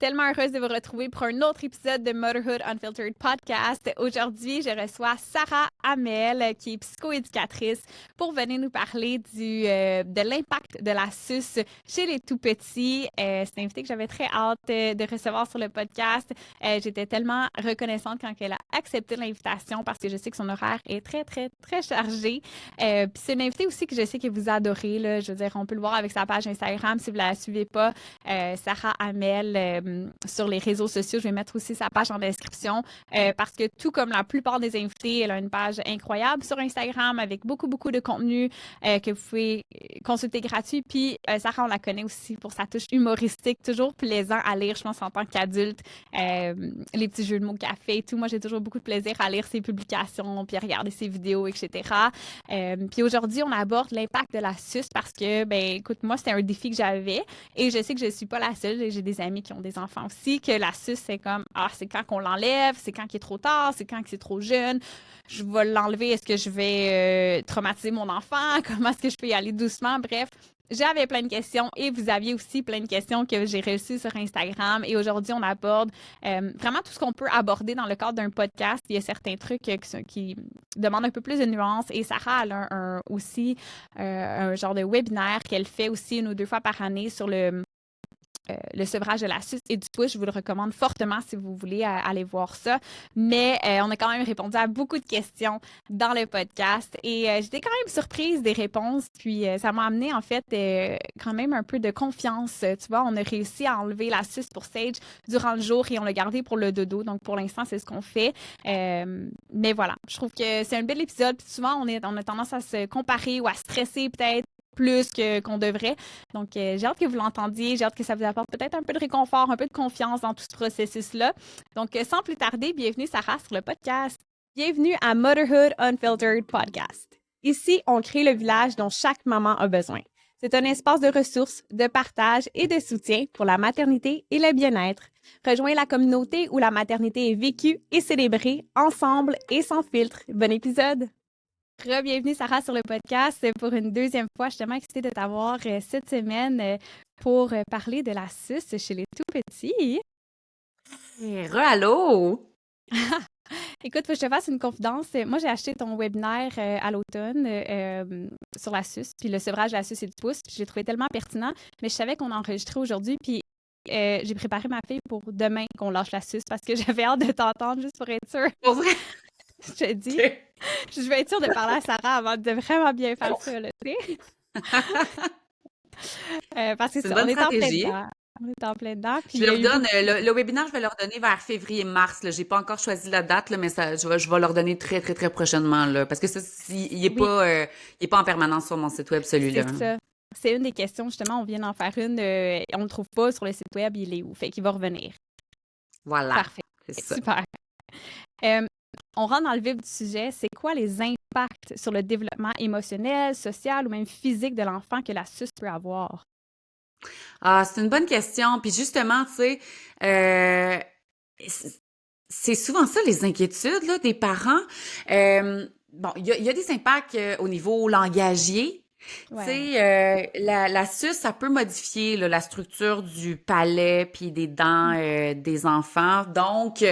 Tellement heureuse de vous retrouver pour un autre épisode de Motherhood Unfiltered Podcast. Aujourd'hui, je reçois Sarah Hamel, qui est psychoéducatrice, pour venir nous parler de l'impact de la suce chez les tout-petits. C'est une invitée que j'avais très hâte de recevoir sur le podcast. J'étais tellement reconnaissante quand elle a accepté l'invitation parce que je sais que son horaire est très, très, très chargé. Puis c'est une invitée aussi que je sais que vous adorez. Là. Je veux dire, on peut le voir avec sa page Instagram si vous ne la suivez pas. Sarah Hamel sur les réseaux sociaux. Je vais mettre aussi sa page en description parce que tout comme la plupart des invités, elle a une page incroyable sur Instagram avec beaucoup, beaucoup de contenu que vous pouvez consulter gratuit. Puis Sarah, on la connaît aussi pour sa touche humoristique, toujours plaisant à lire, je pense, en tant qu'adulte. Les petits jeux de mots qu'elle fait et tout. Moi, j'ai toujours beaucoup de plaisir à lire ses publications puis à regarder ses vidéos, etc. Puis aujourd'hui, on aborde l'impact de la suce parce que, ben, écoute, moi, c'était un défi que j'avais et je sais que je suis pas la seule. J'ai des amis qui ont des enfants aussi, que la suce, c'est comme, c'est quand qu'on l'enlève, c'est quand qu'il est trop tard, c'est quand qu'il est trop jeune. Je vais l'enlever, est-ce que je vais traumatiser mon enfant? Comment est-ce que je peux y aller doucement? Bref, j'avais plein de questions et vous aviez aussi plein de questions que j'ai reçues sur Instagram. Et aujourd'hui, on aborde vraiment tout ce qu'on peut aborder dans le cadre d'un podcast. Il y a certains trucs qui demandent un peu plus de nuances. Et Sarah, elle a aussi un genre de webinaire qu'elle fait aussi 1 ou 2 fois par année sur le sevrage de la suce et du pouce. Je vous le recommande fortement si vous voulez aller voir ça. Mais on a quand même répondu à beaucoup de questions dans le podcast et j'étais quand même surprise des réponses. Puis ça m'a amené en fait quand même un peu de confiance. Tu vois, on a réussi à enlever la suce pour Sage durant le jour et on l'a gardé pour le dodo. Donc pour l'instant, c'est ce qu'on fait. Mais voilà, je trouve que c'est un bel épisode. Puis souvent, on a tendance à se comparer ou à stresser peut-être plus qu'on devrait. Donc, j'ai hâte que vous l'entendiez. J'ai hâte que ça vous apporte peut-être un peu de réconfort, un peu de confiance dans tout ce processus-là. Donc, sans plus tarder, bienvenue Sarah sur le podcast. Bienvenue à Motherhood Unfiltered Podcast. Ici, on crée le village dont chaque maman a besoin. C'est un espace de ressources, de partage et de soutien pour la maternité et le bien-être. Rejoins la communauté où la maternité est vécue et célébrée ensemble et sans filtre. Bon épisode! Bienvenue Sarah sur le podcast pour une deuxième fois. Je suis tellement excitée de t'avoir cette semaine pour parler de la suce chez les tout-petits. Allô! Écoute, faut que je te fasse une confidence. Moi, j'ai acheté ton webinaire à l'automne sur la suce, puis le sevrage de la suce et du pouce. Puis je l'ai trouvé tellement pertinent, mais je savais qu'on enregistrait aujourd'hui, puis j'ai préparé ma fille pour demain qu'on lâche la suce parce que j'avais hâte de t'entendre juste pour être sûre. Pour vrai? Je te dis, je vais être sûre de parler à Sarah avant de vraiment bien faire ça, là, tu sais. Parce que C'est une on bonne est en plein stratégie. dedans. On est en plein dedans. Puis Je leur donne le webinaire, je vais leur donner vers février-mars. J'ai pas encore choisi la date, là, mais je vais leur donner très, très, très prochainement. Là, parce que ça, il est pas en permanence sur mon site web, celui-là. C'est ça. C'est une des questions, justement. On vient d'en faire une. On le trouve pas sur le site web. Il est où? Fait qu'il va revenir. Voilà. Parfait. C'est ça. Super. On rentre dans le vif du sujet. C'est quoi les impacts sur le développement émotionnel, social ou même physique de l'enfant que la suce peut avoir? C'est une bonne question. Puis justement, tu sais, c'est souvent ça les inquiétudes là, des parents. Bon, il y a des impacts au niveau langagier. Tu sais, la suce, ça peut modifier là, la structure du palais puis des dents des enfants. Donc,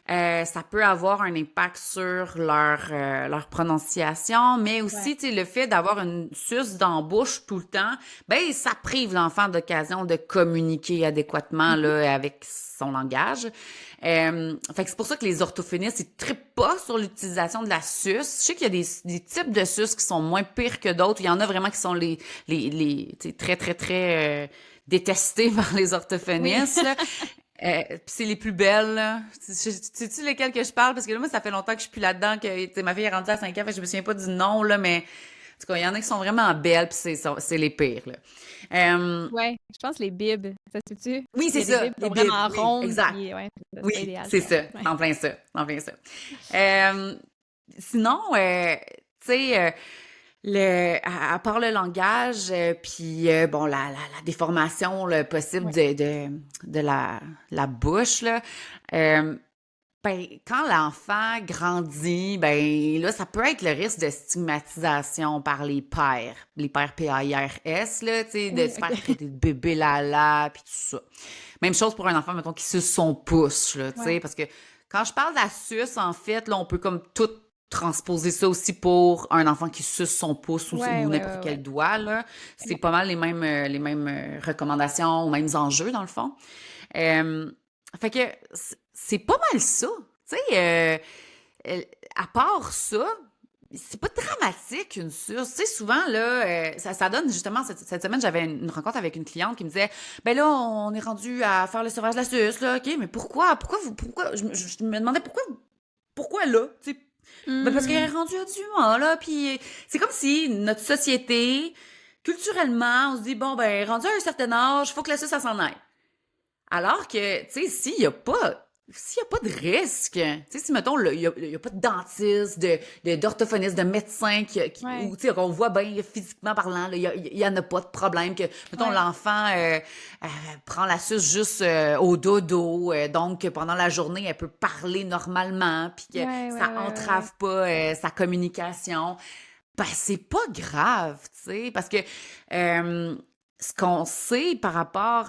ça peut avoir un impact sur leur prononciation, mais aussi, tu sais, le fait d'avoir une suce dans la bouche tout le temps, ben ça prive l'enfant d'occasion de communiquer adéquatement là, avec son langage. Fait que c'est pour ça que les orthophonistes, ils trippent pas sur l'utilisation de la suce. Je sais qu'il y a des types de suces qui sont moins pires que d'autres. Il y en a vraiment qui sont les tu sais, très, très, très détestés par les orthophonistes. Là. Puis c'est les plus belles, là. Sais-tu lesquelles que je parle? Parce que là, moi, ça fait longtemps que je suis plus là-dedans, que tu sais, ma fille est rendue à 5 ans, fait que je me souviens pas du nom, là, mais en tout cas, il y en a qui sont vraiment belles, puis c'est les pires, là. Je pense les bibs. Ça se peut-tu? Oui, c'est Il y a ça, des bibs qui les sont bibs, vraiment oui, rondes. exact. Puis, c'est pas Oui, idéal. c'est ça, Ouais. en plein ça, en plein ça. Sinon, tu sais, à part le langage, puis bon, la déformation là, possible Ouais. de la bouche, là, euh, ben, quand l'enfant grandit, ben là, ça peut être le risque de stigmatisation par les pères PAIRS, là, tu sais, de Oui, se faire OK. traiter de bébé lala, puis tout ça. Même chose pour un enfant, mettons, qui suce son pouce, là, tu sais, Ouais. parce que quand je parle de la suce, en fait, là, on peut comme tout transposer ça aussi pour un enfant qui suce son pouce Ouais, ou ouais, n'importe ouais, ouais. quel doigt, là. C'est Ouais. pas mal les mêmes recommandations, les mêmes enjeux, dans le fond. Euh, Fait que c'est pas mal ça. Tu sais, euh, à part ça, c'est pas dramatique une suce. Tu sais, souvent, là, ça donne justement, cette semaine, j'avais une rencontre avec une cliente qui me disait, ben là, on est rendu à faire le sevrage de la suce, là, OK, mais pourquoi, je me demandais pourquoi là, tu sais. Ben parce qu'elle est Mhm. rendue à du mois, là, puis c'est comme si notre société, culturellement, on se dit, bon, ben, rendu à un certain âge, faut que la suce, ça s'en aille. Alors que, tu sais, s'il y a pas de risque, tu sais, si, mettons, il y a pas de dentiste, d'orthophoniste, de médecin, Ouais, ou, tu sais, qu'on voit bien physiquement parlant, là, il y en a pas de problème que, mettons, ouais, l'enfant prend la suce juste au dodo, donc pendant la journée, elle peut parler normalement, puis que ouais, ça ouais, ouais, ouais, ouais. entrave pas sa communication. Ben, c'est pas grave, tu sais, parce que euh, ce qu'on sait par rapport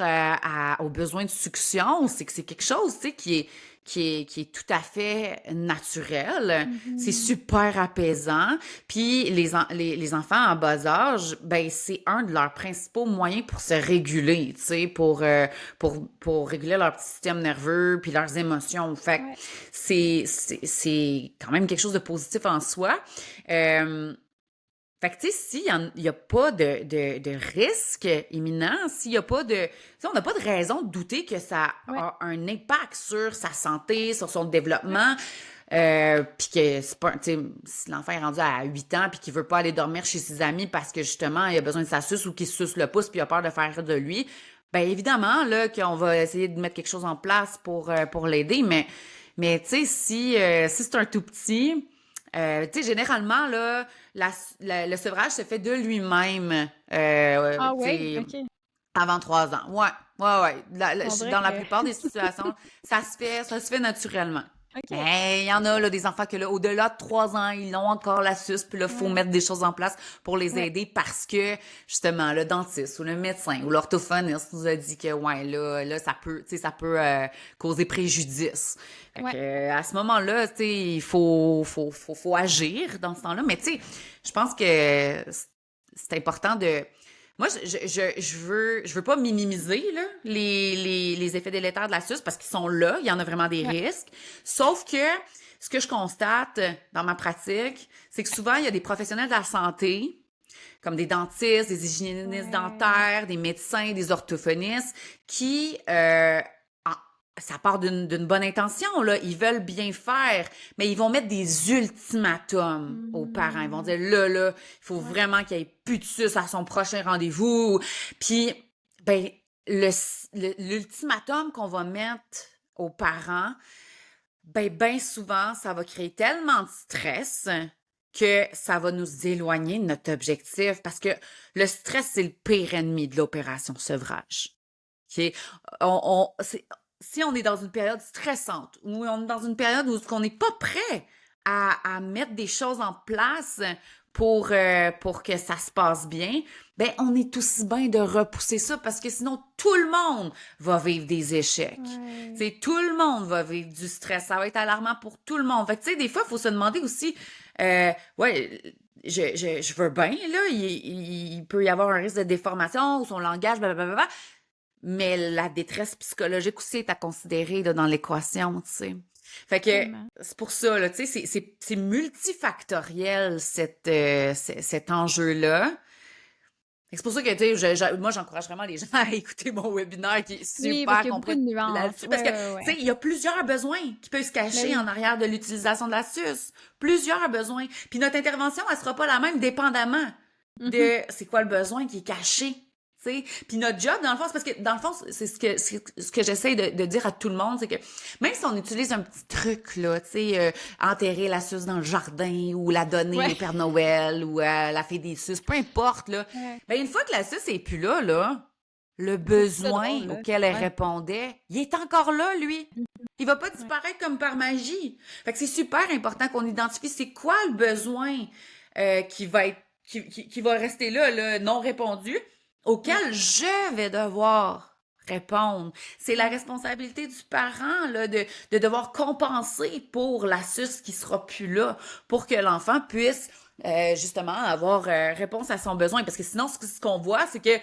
aux besoins de succion, c'est que c'est quelque chose, tu sais, qui est tout à fait naturel. C'est Mhm. super apaisant. Puis les enfants en bas âge, ben, c'est un de leurs principaux moyens pour se réguler, tu sais, pour réguler leur petit système nerveux puis leurs émotions. Fait que Ouais, c'est quand même quelque chose de positif en soi. Euh, Fait que, tu sais, s'il y a pas de risque imminent, s'il y a pas de... Tu sais, on n'a pas de raison de douter que ça ouais, a un impact sur sa santé, sur son ouais, développement, puis que c'est pas... Tu sais, si l'enfant est rendu à 8 ans puis qu'il veut pas aller dormir chez ses amis parce que, justement, il a besoin de sa suce ou qu'il se suce le pouce puis il a peur de faire rire de lui, ben évidemment, là, qu'on va essayer de mettre quelque chose en place pour l'aider, mais tu sais, si c'est un tout petit... Tu sais, généralement, là, le sevrage se fait de lui-même, ah tu ouais, sais, ok. avant 3 ans. Ouais, ouais, ouais. On dirait Dans la que. plupart des situations, ça se fait naturellement. Ok. Mais il y en a, là, des enfants que, là, au-delà de 3 ans, ils ont encore la suce, puis là, faut Ouais, mettre des choses en place pour les ouais, aider parce que, justement, le dentiste ou le médecin ou l'orthophoniste nous a dit que, ouais, là, ça peut, tu sais, ça peut causer préjudice. Fait que, ouais, à ce moment-là, tu sais, il faut agir dans ce temps-là. Mais, tu sais, je pense que c'est important de... Moi, je veux pas minimiser là, les effets délétères de la suce parce qu'ils sont là, il y en a vraiment des ouais. risques. Sauf que ce que je constate dans ma pratique, c'est que souvent, il y a des professionnels de la santé, comme des dentistes, des hygiénistes Ouais. dentaires, des médecins, des orthophonistes, qui, ça part d'une bonne intention, là. Ils veulent bien faire, mais ils vont mettre des ultimatums aux parents. Ils vont Mhm. dire, là, il faut Ouais, vraiment qu'il y ait plus de suce à son prochain rendez-vous. Puis, ben, l'ultimatum qu'on va mettre aux parents, ben souvent, ça va créer tellement de stress que ça va nous éloigner de notre objectif parce que le stress, c'est le pire ennemi de l'opération sevrage. OK? Si on est dans une période stressante ou on est dans une période où on n'est pas prêt à mettre des choses en place pour que ça se passe bien, ben on est aussi bien de repousser ça parce que sinon tout le monde va vivre des échecs. ouais. T'sais, tout le monde va vivre du stress. Ça va être alarmant pour tout le monde. Fait que, tu sais, des fois, il faut se demander aussi, ouais, je veux bien, là, il peut y avoir un risque de déformation ou son langage, blablabla, mais la détresse psychologique aussi est à considérer là, dans l'équation, tu sais. Fait que Tellement. c'est pour ça, là, tu sais, c'est multifactoriel cet enjeu-là. C'est pour ça que, tu sais, moi, j'encourage vraiment les gens à écouter mon webinaire qui est Oui, parce super qu'il y a beaucoup de complet nuances. là-dessus. Parce Ouais, que, ouais, tu sais, ouais. il y a plusieurs besoins qui peuvent se Mais cacher en oui. arrière de l'utilisation de la suce. Plusieurs besoins. Puis notre intervention, elle sera pas la même dépendamment Mhm. de c'est quoi le besoin qui est caché. Tu sais. Puis notre job, dans le fond, c'est parce que, dans le fond, c'est ce que j'essaie de dire à tout le monde, c'est que même si on utilise un petit truc, là, tu sais, enterrer la suce dans le jardin ou la donner Ouais. au Père Noël ou à la fée des suces, peu importe, là, Ouais. ben, une fois que la suce est plus là, le C'est ça drôle, besoin là. auquel elle Ouais. répondait, il est encore là, lui. Il va pas Ouais. disparaître comme par magie. Fait que c'est super important qu'on identifie c'est quoi le besoin qui va être qui va rester là, non répondu, Ouais. auquel je vais devoir répondre. C'est la responsabilité du parent là, de devoir compenser pour la suce qui sera plus là, pour que l'enfant puisse justement avoir réponse à son besoin. Parce que sinon, ce qu'on voit, c'est que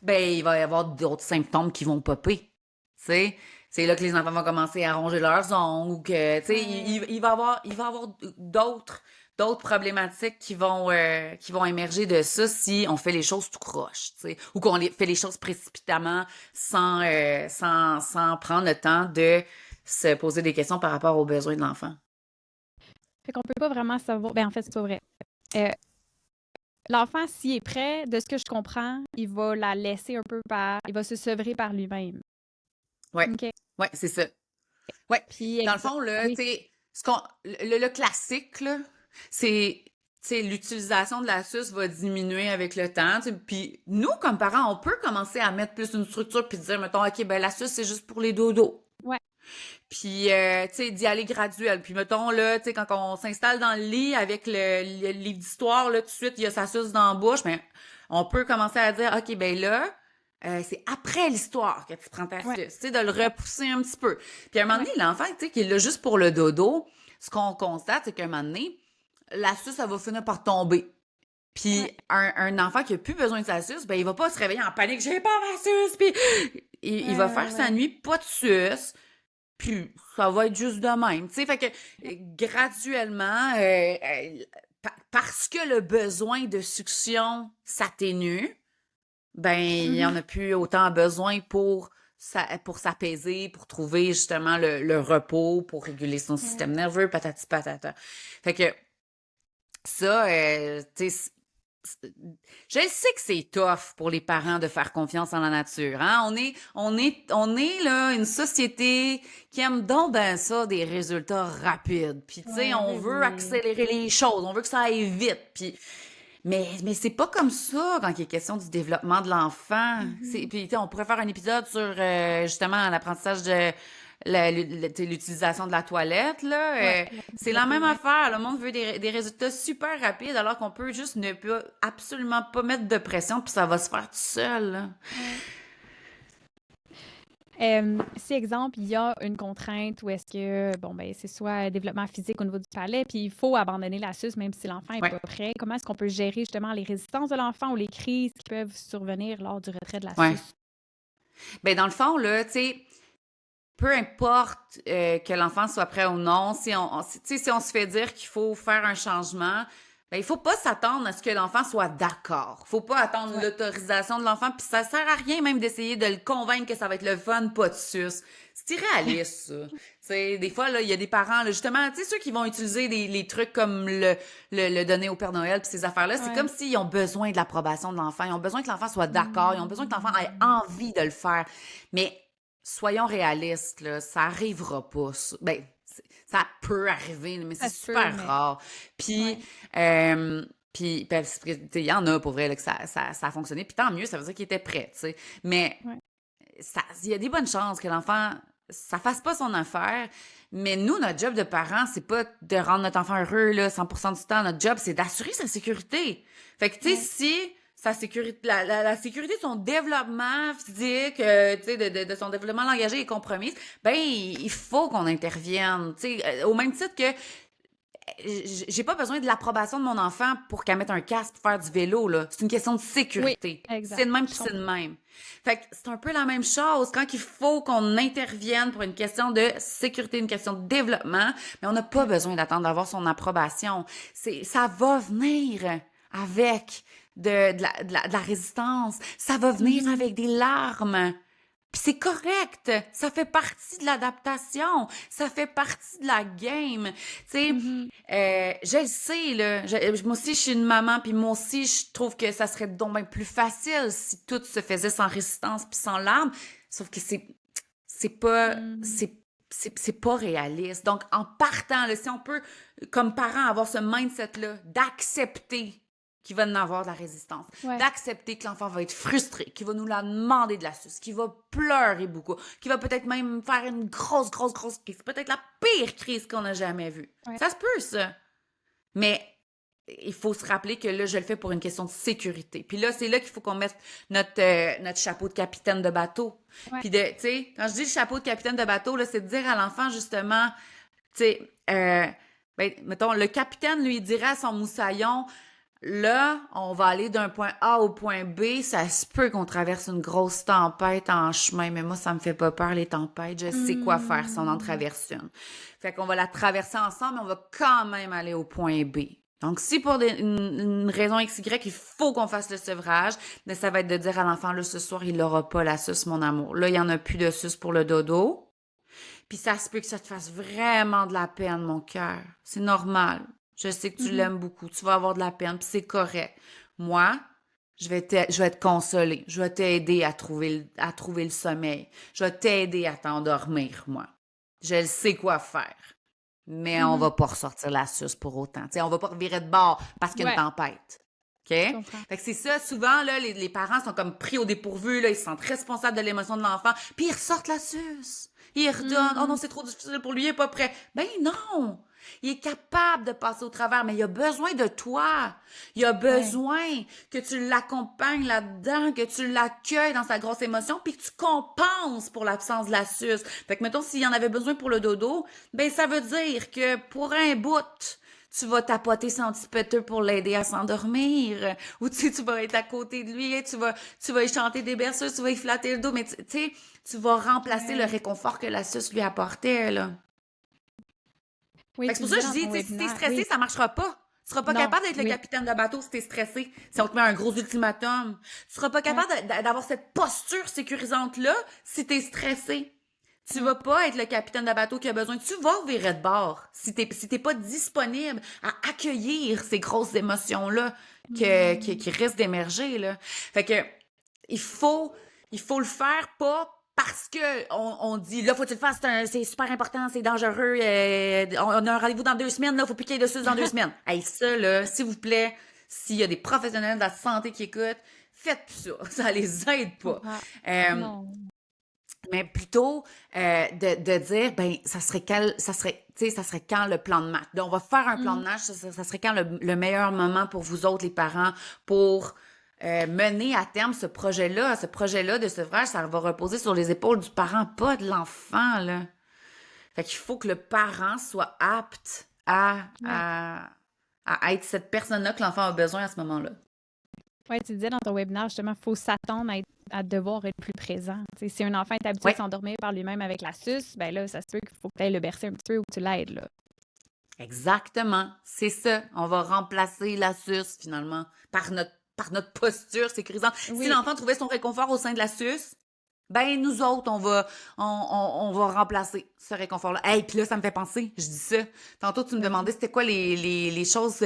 il va y avoir d'autres symptômes qui vont popper. Tu sais, c'est là que les enfants vont commencer à ronger leurs ongles ou que, tu sais, il va y avoir d'autres problématiques qui vont émerger de ça si on fait les choses tout croche, tu sais, ou qu'on fait les choses précipitamment sans prendre le temps de se poser des questions par rapport aux besoins de l'enfant. Fait qu'on peut pas vraiment savoir. En fait, c'est pas vrai. L'enfant, s'il est prêt, de ce que je comprends, il va la laisser un peu il va se sevrer par lui-même. Ouais. OK. Ouais, c'est ça. Ouais. Puis, dans le fond, là, oui. tu sais, le classique, là, c'est, tu sais, l'utilisation de la suce va diminuer avec le temps. Puis nous, comme parents, on peut commencer à mettre plus une structure puis dire, mettons, OK, la suce, c'est juste pour les dodos. Ouais. Puis, tu sais, d'y aller graduel. Puis, mettons, là, tu sais, quand on s'installe dans le lit avec le livre d'histoire, là, tout de suite, il y a sa suce dans la bouche, mais on peut commencer à dire, OK, là, c'est après l'histoire que tu prends ta suce, tu sais, de le repousser un petit peu. Puis, à un moment donné, l'enfant, tu sais, qui est là juste pour le dodo, ce qu'on constate, c'est qu'à un moment donné, la suce, ça va finir par tomber. Puis, un enfant qui a plus besoin de sa suce, il va pas se réveiller en panique, j'ai pas ma suce, puis il va faire sa nuit, pas de suce. Puis ça va être juste de même, tu sais, fait que graduellement, parce que le besoin de succion s'atténue, il y en a plus autant besoin pour s'apaiser, pour trouver justement le repos, pour réguler son système nerveux, patati patata. Fait que ça, tu sais, je sais que c'est tough pour les parents de faire confiance en la nature, hein. On est là une société qui aime donc ben ça des résultats rapides. Puis tu sais, on veut accélérer les choses, on veut que ça aille vite. Puis mais c'est pas comme ça quand il est question du développement de l'enfant. Puis tu sais, on pourrait faire un épisode sur justement l'apprentissage de l'utilisation de la toilette, là. C'est la même affaire. Le monde veut des résultats super rapides alors qu'on peut juste ne pas, absolument pas mettre de pression puis ça va se faire tout seul, là. Si, exemple, il y a une contrainte où est-ce que, c'est soit développement physique au niveau du palais, puis il faut abandonner la suce même si l'enfant n'est pas prêt, comment est-ce qu'on peut gérer justement les résistances de l'enfant ou les crises qui peuvent survenir lors du retrait de la suce? Dans le fond, là, tu sais, peu importe que l'enfant soit prêt ou non, si on se fait dire qu'il faut faire un changement, il faut pas s'attendre à ce que l'enfant soit d'accord. Faut pas attendre l'autorisation de l'enfant, puis ça sert à rien même d'essayer de le convaincre que ça va être le fun, pas de suce. C'est irréaliste, ça. Tu sais, des fois, là, il y a des parents, là, justement, tu sais, ceux qui vont utiliser les trucs comme le donner au Père Noël puis ces affaires-là, c'est comme s'ils ont besoin de l'approbation de l'enfant. Ils ont besoin que l'enfant soit d'accord. Ils ont besoin que l'enfant ait envie de le faire. Mais soyons réalistes, là, ça arrivera pas. Ça peut arriver, mais c'est super rare. Puis, puis il y en a pour vrai là, que ça a fonctionné. Puis tant mieux, ça veut dire qu'il était prêt, tu sais. Mais il y a des bonnes chances que l'enfant, ça fasse pas son affaire. Mais nous, notre job de parents, c'est pas de rendre notre enfant heureux là, 100% du temps. Notre job, c'est d'assurer sa sécurité. Fait que, tu sais, si sa sécurité, la sécurité de son développement physique, tu sais, de son développement langagier est compromise, il faut qu'on intervienne. Tu sais, au même titre que j'ai pas besoin de l'approbation de mon enfant pour qu'elle mette un casque pour faire du vélo, là. C'est une question de sécurité. C'est de même puis c'est de même. Fait que c'est un peu la même chose. Quand il faut qu'on intervienne pour une question de sécurité, une question de développement, mais on n'a pas besoin d'attendre d'avoir son approbation. Ça va venir avec de la résistance. Ça va venir avec des larmes. Puis c'est correct, ça fait partie de l'adaptation, ça fait partie de la game. Tu sais, je le sais, là, moi aussi je suis une maman, puis moi aussi je trouve que ça serait donc bien plus facile si tout se faisait sans résistance puis sans larmes, sauf que c'est pas réaliste. Donc en partant, là, si on peut, comme parents, avoir ce mindset-là, d'accepter qu'il va en avoir de la résistance, d'accepter que l'enfant va être frustré, qu'il va nous la demander de la suce, qu'il va pleurer beaucoup, qu'il va peut-être même faire une grosse crise, peut-être la pire crise qu'on a jamais vue. Ça se peut, ça. Mais il faut se rappeler que là, je le fais pour une question de sécurité. Puis là, c'est là qu'il faut qu'on mette notre chapeau de capitaine de bateau. Ouais. Puis tu sais, quand je dis le chapeau de capitaine de bateau, là, c'est de dire à l'enfant, justement, tu sais, ben, mettons, le capitaine lui dirait à son moussaillon, là, on va aller d'un point A au point B. Ça se peut qu'on traverse une grosse tempête en chemin, mais moi, ça me fait pas peur, les tempêtes. Je sais quoi faire si on en traverse une. Fait qu'on va la traverser ensemble, mais on va quand même aller au point B. Donc, si pour une raison XY, il faut qu'on fasse le sevrage, mais ça va être de dire à l'enfant, là, ce soir, il n'aura pas la suce, mon amour. Là, il n'y en a plus de suce pour le dodo. Puis ça se peut que ça te fasse vraiment de la peine, mon cœur. C'est normal. Je sais que tu l'aimes beaucoup. Tu vas avoir de la peine, puis c'est correct. Moi, je vais te consoler. Je vais t'aider à trouver le sommeil. Je vais t'aider à t'endormir, moi. Je sais quoi faire. Mais on va pas ressortir la suce pour autant. T'sais, on va pas revirer de bord parce qu'il y a une tempête. OK? Fait que c'est ça, souvent, là, les parents sont comme pris au dépourvu, là, ils se sentent responsables de l'émotion de l'enfant, puis ils ressortent la suce. Ils redonnent. Oh non, c'est trop difficile pour lui, il est pas prêt. Ben non! Il est capable de passer au travers, mais il a besoin de toi. Il a besoin que tu l'accompagnes là-dedans, que tu l'accueilles dans sa grosse émotion, puis que tu compenses pour l'absence de la suce. Fait que, mettons, s'il y en avait besoin pour le dodo, ben ça veut dire que pour un bout, tu vas tapoter son petit peteux pour l'aider à s'endormir. Ou tu vas être à côté de lui, tu vas y chanter des berceuses, tu vas y flatter le dos, mais tu sais, tu vas remplacer le réconfort que la suce lui apportait, là. Oui, C'est pour ça que je dis, si t'es stressé, ça marchera pas. Tu seras pas capable d'être le capitaine de bateau si t'es stressé. Si on te met un gros ultimatum. Tu seras pas capable d'avoir cette posture sécurisante-là si t'es stressé. Tu vas pas être le capitaine de bateau qui a besoin. Tu vas virer de bord si t'es pas disponible à accueillir ces grosses émotions-là qui risquent d'émerger, là. Fait que, il faut le faire pas parce que on dit, là, faut que tu le fasses, c'est super important, c'est dangereux, on a un rendez-vous dans 2 semaines, là, faut piquer dessus dans 2 semaines. Hey, ça, là, s'il vous plaît, s'il y a des professionnels de la santé qui écoutent, faites plus ça. Ça les aide pas. Non. Mais plutôt de dire, ben, ça serait quand le plan de match. Donc, on va faire un plan de match, ça serait quand le meilleur moment pour vous autres, les parents, pour mener à terme ce projet-là de sevrage, ça va reposer sur les épaules du parent, pas de l'enfant, là. Fait qu'il faut que le parent soit apte à être cette personne-là que l'enfant a besoin à ce moment-là. Oui, tu disais dans ton webinaire, justement, il faut s'attendre à devoir être plus présent. T'sais, si un enfant est habitué à s'endormir par lui-même avec la suce, ben là, ça se peut qu'il faut que tu ailles le bercer un petit peu ou que tu l'aides, là. Exactement, c'est ça. On va remplacer la suce, finalement, par notre posture sécurisante. Si l'enfant trouvait son réconfort au sein de la suce, ben nous autres, on va remplacer ce réconfort-là. Hey, puis là, ça me fait penser, je dis ça. Tantôt, tu me demandais c'était quoi les choses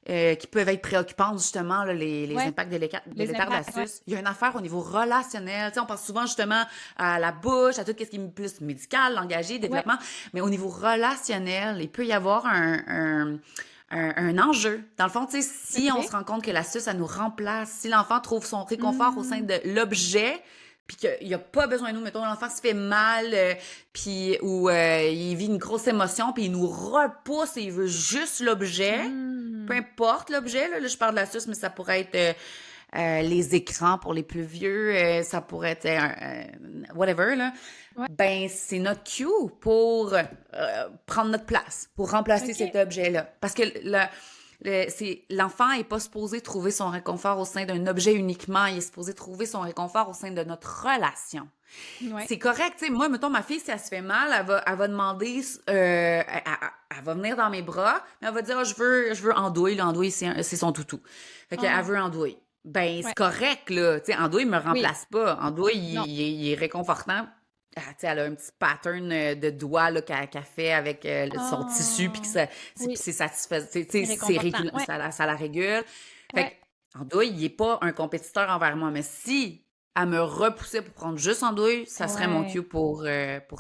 qui peuvent être préoccupantes, justement, là, les impacts délétères de la suce. Il y a une affaire au niveau relationnel. Tu sais, on pense souvent, justement, à la bouche, à tout ce qui est plus médical, langagé, développement. Mais au niveau relationnel, il peut y avoir un enjeu. Dans le fond, tu sais, si on se rend compte que la suce, ça nous remplace, si l'enfant trouve son réconfort au sein de l'objet, puis qu'il n'y a pas besoin de nous, mettons, l'enfant se fait mal, puis ou il vit une grosse émotion, puis il nous repousse et il veut juste l'objet, peu importe l'objet, là, je parle de la suce, mais ça pourrait être les écrans pour les plus vieux, ça pourrait être whatever, là. Ben, c'est notre cue pour prendre notre place, pour remplacer cet objet-là. Parce que l'enfant n'est pas supposé trouver son réconfort au sein d'un objet uniquement, il est supposé trouver son réconfort au sein de notre relation. C'est correct, tu sais, moi, mettons, ma fille, si elle se fait mal, elle va demander, elle va venir dans mes bras, mais elle va dire, je veux Andouille, l'Andouille, c'est son toutou. Fait qu'elle veut Andouille. Ben, c'est correct, là, tu sais, Andouille me remplace pas. Andouille, il est réconfortant. Ah, tu sais, elle a un petit pattern de doigts là, qu'elle fait avec son tissu, puis que c'est satisfaisant. Tu sais, ça la régule. Fait qu'Andouille, il est pas un compétiteur envers moi, mais si elle me repoussait pour prendre juste Andouille, ça serait mon cue pour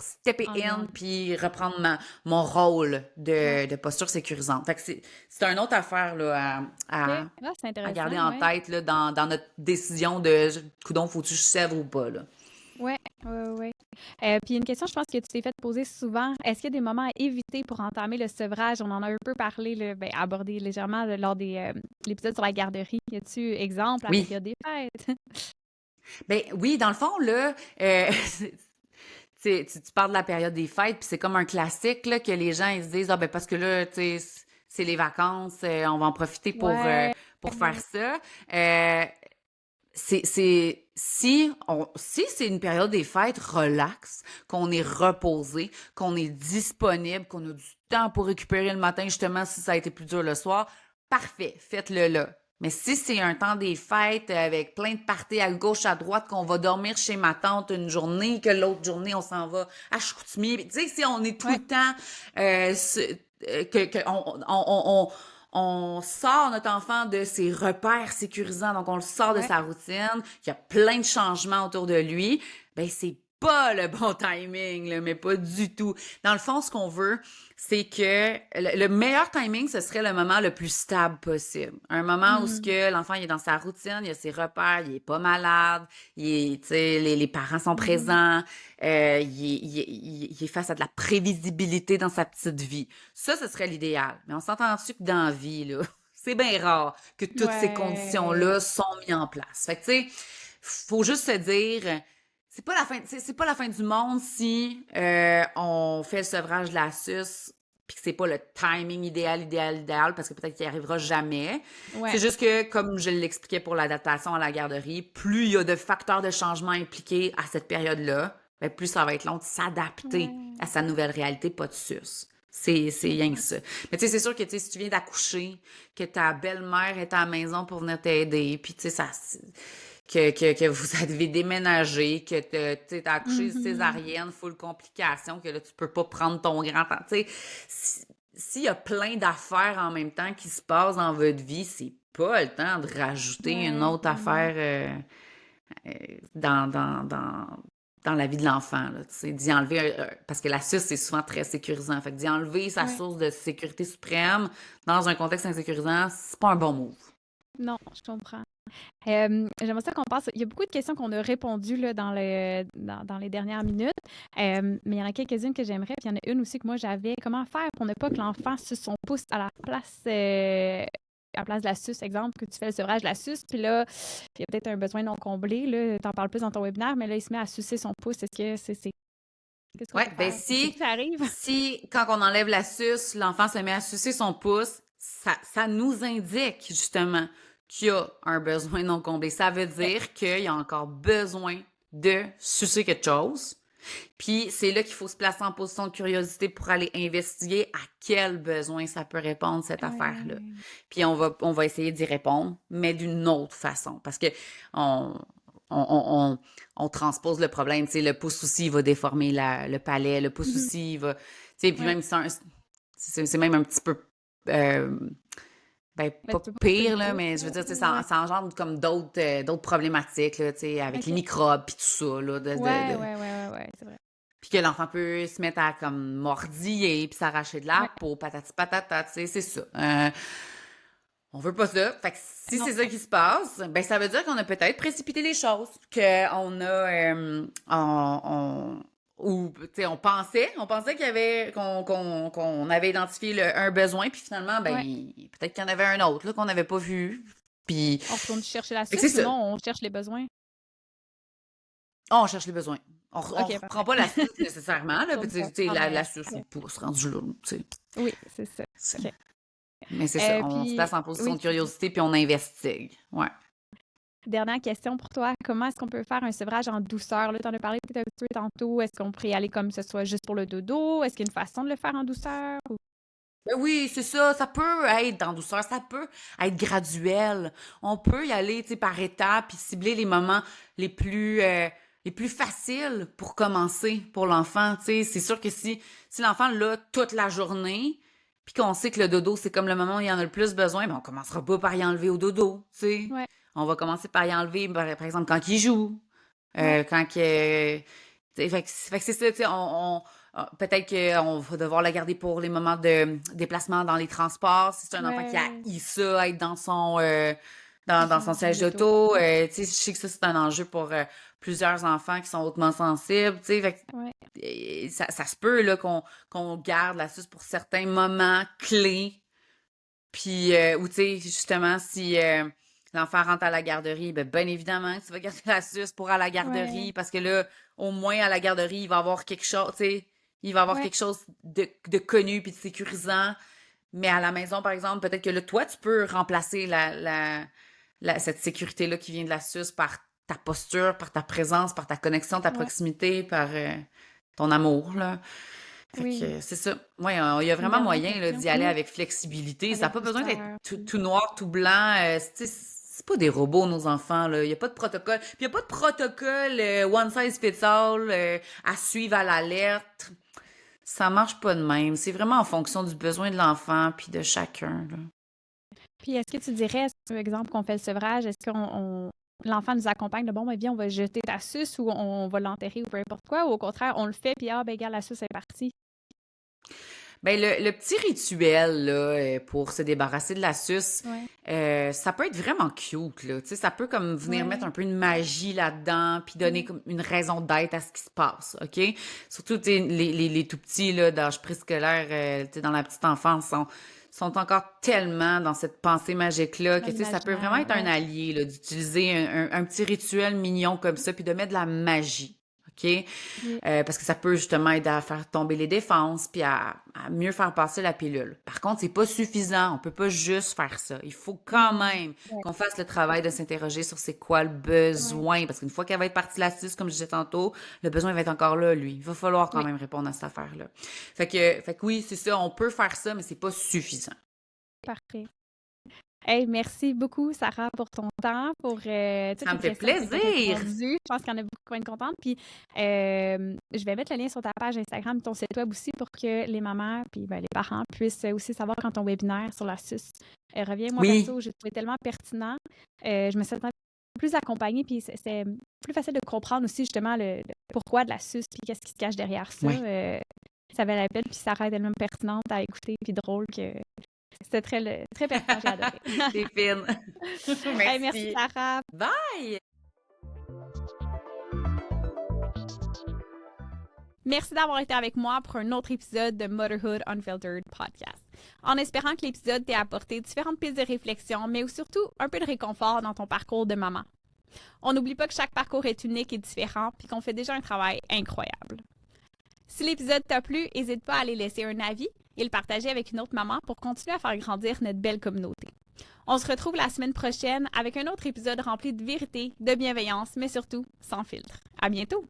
stepper in puis reprendre mon rôle de posture sécurisante. Fait que c'est une autre affaire là, à garder en tête là, dans notre décision de coudonc, faut-tu que je sèvre ou pas, là. Ouais, ouais, ouais. Puis une question, je pense que tu t'es fait poser souvent. Est-ce qu'il y a des moments à éviter pour entamer le sevrage? On en a un peu parlé, là, ben, abordé légèrement là, lors des l'épisode sur la garderie. Y a-tu exemple la Oui. période des fêtes? Ben oui, dans le fond, là, tu parles de la période des fêtes, puis c'est comme un classique, là, que les gens, ils se disent, ah ben parce que là, tu sais, c'est les vacances, on va en profiter Ouais. pour faire ça. Si c'est une période des fêtes relax, qu'on est reposé, qu'on est disponible, qu'on a du temps pour récupérer le matin, justement, si ça a été plus dur le soir, parfait, faites-le là. Mais si c'est un temps des fêtes avec plein de parties à gauche, à droite, qu'on va dormir chez ma tante une journée, que l'autre journée, on s'en va à Chicoutimi, tu sais, si on est tout Ouais. le temps, on sort notre enfant de ses repères sécurisants, donc on le sort de Ouais. sa routine, il y a plein de changements autour de lui, ben c'est pas le bon timing, là, mais pas du tout. Dans le fond, ce qu'on veut, c'est que le meilleur timing, ce serait le moment le plus stable possible. Un moment où ce Mm. que l'enfant il est dans sa routine, il a ses repères, il est pas malade, les parents sont Mhm. présents, il est face à de la prévisibilité dans sa petite vie. Ça, ce serait l'idéal. Mais on s'entend-tu que dans la vie, là, c'est bien rare que toutes ces Ouais. conditions-là sont mises en place. Fait que, tu sais, faut juste se dire, c'est pas la fin du monde si on fait le sevrage de la suce puis que c'est pas le timing idéal, parce que peut-être qu'il n'y arrivera jamais. C'est Ouais. juste que, comme je l'expliquais pour l'adaptation à la garderie, plus il y a de facteurs de changement impliqués à cette période-là, ben plus ça va être long de s'adapter à Ouais. sa nouvelle réalité, pas de sus. C'est Je rien que comprends. ça. Mais tu sais, c'est sûr que tu sais, si tu viens d'accoucher, que ta belle-mère est à la maison pour venir t'aider, puis tu sais, que vous avez déménagé, que tu sais, t'as accouché Mhm. césarienne, full complication, que là, tu peux pas prendre ton grand temps. Tu sais, s'il y a plein d'affaires en même temps qui se passent dans votre vie, c'est pas le temps de rajouter une Ouais, autre vraiment. affaire dans, dans, dans, dans la vie de l'enfant, là, tu sais, d'y enlever, parce que la suce, c'est souvent très sécurisant. Fait que d'y enlever sa Ouais. source de sécurité suprême dans un contexte insécurisant, c'est pas un bon move. Non, je comprends. J'aimerais ça qu'on passe. Il y a beaucoup de questions qu'on a répondues là, dans les dernières minutes, mais il y en a quelques-unes que j'aimerais, puis il y en a une aussi que moi j'avais. Comment faire pour ne pas que l'enfant suce son pouce à la place de la suce, exemple, que tu fais le sevrage de la suce, puis là, il y a peut-être un besoin non comblé, là, t'en parles plus dans ton webinaire, mais là, il se met à sucer son pouce. Est-ce que qu'est-ce qu'on Ouais, peut ben faire? C'est que ça arrive? si quand on enlève la suce, l'enfant se met à sucer son pouce, ça nous indique justement qu'il y a un besoin non comblé. Ça veut Ouais. dire qu'il y a encore besoin de sucer quelque chose. Puis c'est là qu'il faut se placer en position de curiosité pour aller investiguer à quel besoin ça peut répondre cette affaire-là. Ouais. Puis on va essayer d'y répondre, mais d'une autre façon, parce que on on, on, on, on transpose le problème. Tu sais, le pouce aussi il va déformer le palais, le pouce Mhm. aussi il va, tu sais, puis Ouais. même c'est même un petit peu euh, ben, Mais pas tu peux pas couper le pire, là, pouce, mais je là. veux dire, tu sais, Ouais. ça engendre comme d'autres problématiques, là, tu sais, avec les OK. microbes puis tout ça, là, Ouais, ouais, ouais, ouais, ouais, c'est vrai. puis que l'enfant peut se mettre à comme mordiller puis s'arracher de la Ouais. peau, patati patata, tu sais, c'est ça. On veut pas ça. Fait que si Non. c'est ça qui se passe, ben ça veut dire qu'on a peut-être précipité les choses, qu'on a, ou tu sais, on pensait qu'il y avait, qu'on avait identifié un besoin, puis finalement, ben Ouais. peut-être qu'il y en avait un autre là qu'on n'avait pas vu. Puis, On retourne chercher la fait que c'est suce ou ça. non, on cherche les besoins? On cherche les besoins. On OK, reprend parfait. pas la suce nécessairement, On là. Puis, retourne tu pas. sais, Ah, la mais suce, OK. c'est pas rendu là, tu sais. Oui, c'est ça. C'est- OK. Mais c'est ça, on se Puis place en position oui, de curiosité puis on investigue. Ouais. dernière question pour toi. Comment est-ce qu'on peut faire un sevrage en douceur? Là, tu en as parlé peut-être un petit peu tantôt. Est-ce qu'on pourrait y aller comme ce soit juste pour le dodo? Est-ce qu'il y a une façon de le faire en douceur? Ben oui, c'est ça. Ça peut être dans douceur, ça peut être graduel. On peut y aller, tu sais, par étapes, puis cibler les moments les plus faciles pour commencer pour l'enfant. Tu sais, c'est sûr que si l'enfant l'a toute la journée, puis qu'on sait que le dodo c'est comme le moment où il en a le plus besoin, ben on commencera pas par y enlever au dodo. Tu sais, Ouais, on va commencer par y enlever, par exemple quand il joue, ouais, quand que, tu sais, fait que c'est ça. Tu sais, peut-être qu'on va devoir la garder pour les moments de déplacement dans les transports. Si c'est un enfant qui ouais. haït ça, être dans son siège D'auto. d'auto. Tu sais, je sais que ça, c'est un enjeu pour plusieurs enfants qui sont hautement sensibles. Tu sais, fait Ouais. ça se peut là, qu'on garde la suce pour certains moments clés. Puis, ou tu sais, justement, si l'enfant rentre à la garderie, ben, bien évidemment, tu vas garder la suce pour à la Ouais. garderie parce que là, au moins à la garderie, il va avoir quelque chose, tu sais, il va avoir Ouais. quelque chose de connu puis de sécurisant. Mais à la maison, par exemple, peut-être que là, toi, tu peux remplacer cette sécurité-là qui vient de la suce par ta posture, par ta présence, par ta connexion, ta Ouais. proximité, par ton amour, là. Fait que Oui. c'est ça. Ouais, il y a Une vraiment dernière moyen là, question. d'y aller Oui. avec flexibilité. Ça n'a Avec pas besoin d'être douceur. Puis... tout noir, tout blanc. Tu sais, c'est pas des robots, nos enfants, là. Il n'y a pas de protocole. Puis il n'y a pas de protocole one size fits all à suivre à l'alerte. Ça marche pas de même. C'est vraiment en fonction du besoin de l'enfant puis de chacun, là. Puis est-ce que tu dirais, par exemple, qu'on fait le sevrage, est-ce l'enfant nous accompagne de bon, ben bien, on va jeter ta suce ou on va l'enterrer ou peu importe quoi, ou au contraire, on le fait, puis ben, gars, la suce est partie. Ben, le petit rituel là, pour se débarrasser de la suce, Ouais. ça peut être vraiment cute, là. Tu sais, ça peut comme venir mettre Ouais. un peu de magie là-dedans, puis donner comme une raison d'être à ce qui se passe, OK? Surtout, tu sais, les tout petits, là, d'âge préscolaire, tu sais, dans la petite enfance, sont encore tellement dans cette pensée magique-là Dans que, tu sais, ça peut vraiment l'imaginaire, être un ouais. allié, là, d'utiliser un petit rituel mignon comme ça, puis de mettre de la magie. OK? Oui. Parce que ça peut justement aider à faire tomber les défenses puis à mieux faire passer la pilule. Par contre, c'est pas suffisant. On peut pas juste faire ça. Il faut quand Non. même Ouais. qu'on fasse le travail de s'interroger sur c'est quoi le Ouais. besoin. Parce qu'une fois qu'elle va être partie de la suce, comme je disais tantôt, le besoin va être encore là, lui. Il va falloir quand Oui. même répondre à cette affaire-là. Fait que oui, c'est ça. On peut faire ça, mais c'est pas suffisant. Parfait. Hey, merci beaucoup, Sarah, pour ton temps, pour toutes Ça les me fait questions que tu as plaisir! répondues. Je pense qu'il y en a beaucoup qui vont être contentes. Puis, je vais mettre le lien sur ta page Instagram, ton site web aussi, pour que les mamans puis ben, les parents puissent aussi savoir quand ton webinaire sur la suce revient. Moi, Oui, perso, j'ai trouvé tellement pertinent. Je me sens plus accompagnée, puis c'est plus facile de comprendre aussi justement le pourquoi de la suce, puis qu'est-ce qui se cache derrière ça. oui. Ça valait la peine, puis Sarah est tellement pertinente à écouter, puis drôle que c'était très pertinent, j'ai adoré. T'es fine. Hey, merci Merci. Sarah. Bye! Merci d'avoir été avec moi pour un autre épisode de Motherhood Unfiltered Podcast. En espérant que l'épisode t'ait apporté différentes pistes de réflexion, mais surtout un peu de réconfort dans ton parcours de maman. On n'oublie pas que chaque parcours est unique et différent, puis qu'on fait déjà un travail incroyable. Si l'épisode t'a plu, n'hésite pas à aller laisser un avis et le partager avec une autre maman pour continuer à faire grandir notre belle communauté. On se retrouve la semaine prochaine avec un autre épisode rempli de vérité, de bienveillance, mais surtout sans filtre. À bientôt!